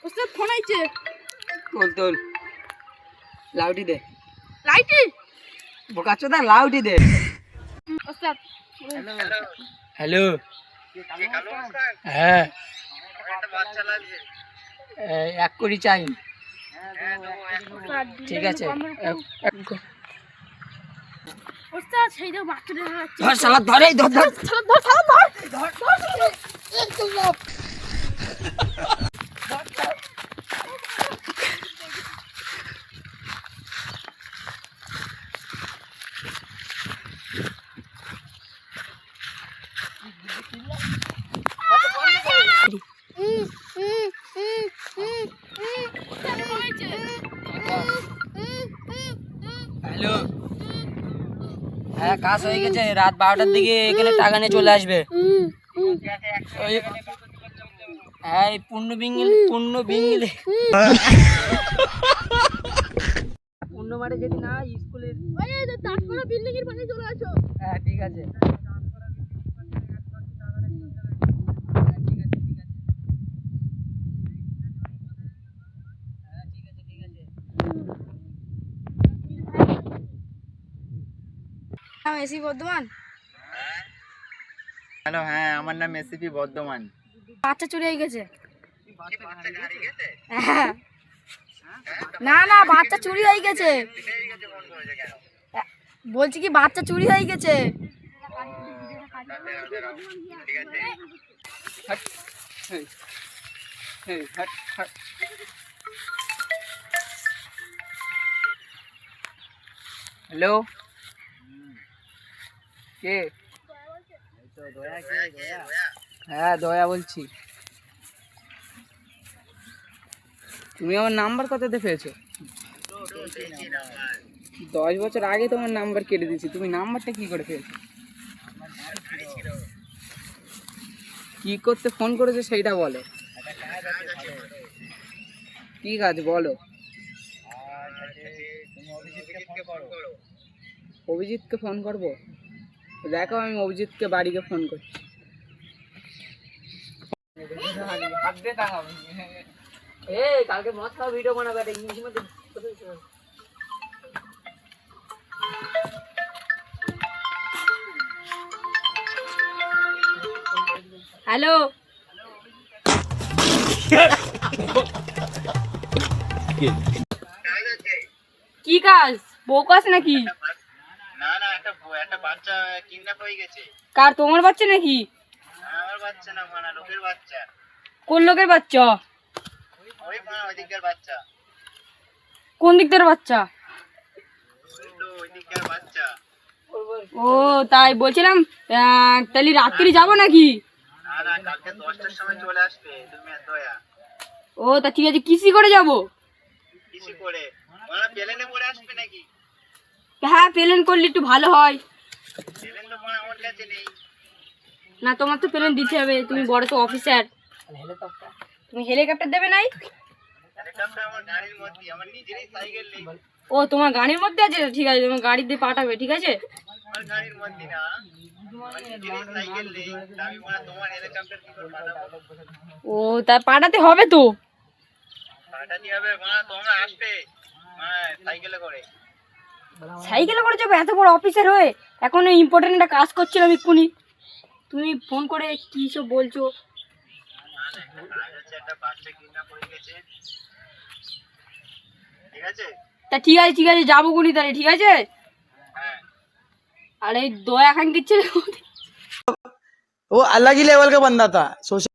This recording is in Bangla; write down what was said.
ওস্তাদ ফোন আইছে। তোল লাউটি দে। লাইটি বোকাচোদা লাউটি দে। ওস্তাদ হ্যালো হ্যাঁ এক কোটি চাই। ঠিক আছে ওস্তাদ সেই দাও বাচ্চা দেখা যাচ্ছে। ধর শালা ধর এই ধর ধর হ্যালো হ্যাঁ কাজ হয়ে গেছে। রাত 12টার দিকে এখানে টাকা নিয়ে চলে আসবে। হ্যাঁ পূর্ণ বিঙ্গিলে পূর্ণ মাঠে যদি না স্কুলের বিল্ডিং এর পাশে চলে আসো। হ্যাঁ ঠিক আছে। এসি বর্ধমান। হ্যালো হ্যাঁ আমার নাম এসিপি বর্ধমান। বাচ্চা চুরি হয়ে গেছে। হ্যাঁ। না না বাচ্চা চুরি হয়ে গেছে। বলছি কি বাচ্চা চুরি হয়ে গেছে। হ্যালো কে? হ্যাঁ দয়া বলছি। তুমি আমার নাম্বার কোথাতে পেয়েছো? 10 বছর আগে তোমার নাম্বার কেটে দিয়েছি, তুমি নাম্বারটা কি করে পেয়েছো? কি করতে ফোন করেছো সেইটা বলো। কি কাজ বলো? অভিজিৎকে ফোন করবো? দেখো আমি অভিজিৎকে বাড়িকে ফোন করছি। কালকে মদ খাওয়া ভিডিও বানাবে ইংলিশ মধ্যে। হ্যালো কি কাজ? বউ কাজ নাকি? না না একটা বাচ্চা কিডন্যাপ হয়ে গেছে। কার? তোমার বাচ্চা নাকি? আমার বাচ্চা না মানা লোকের বাচ্চা। কোন লোকের বাচ্চা? ওই মানা ওই দিককার বাচ্চা। কোন দিকটার বাচ্চা? ওই দিককার বাচ্চা। ও তাই বলছিলাম তাহলে রাত্রি যাবো নাকি? না না কালকে 10টার সময় চলে আসবে তুমি আর দয়া। ও তা ঠিক আছে কিসি করে যাবো? কিছু করে মানা প্লেনে করে আসবে নাকি? হ্যাঁ প্লেন করলে একটু ভালো হয়। প্লেন তো মানা আমার কাছে নেই। না তোমার তো প্লেন দিতে হবে, তুমি বড় তো অফিসার। তুমি হেলিকপ্টার দেবে নাই? হেলিকপ্টার আমার গাড়ির মধ্যে, আমার নিজেরই সাইকেল নেই। ও তোমার গাড়ির মধ্যে আছে? ঠিক আছে তোমার গাড়ি দিয়ে পাঠাবে। ঠিক আছে আমার গাড়ির মধ্যে না, আমার নিজেরই সাইকেল নেই। আমি মানা তোমার হেলিকপ্টার কি করে পাঠাবো? ও তা পাঠাতে হবে তো। পাঠাতে হবে মানা, তোমরা আসবে মানা সাইকেলে করে। সাইকেলে করে যাবো এত বড় অফিসার হয়ে? এখন ইম্পর্টেন্ট একটা কাজ করছিলাম এক্ষুনি, তুমি ফোন করে কি সব বলছো? একটা বাচ্চা কিডন্যাপ হয়ে গেছে। ঠিক আছে তা ঠিক আছে যাবো কোনি তাহলে। ঠিক আছে হ্যাঁ। আর এই দয়া খান দিচ্ছে। वो अलग ही लेवल का बंदा था। सोशल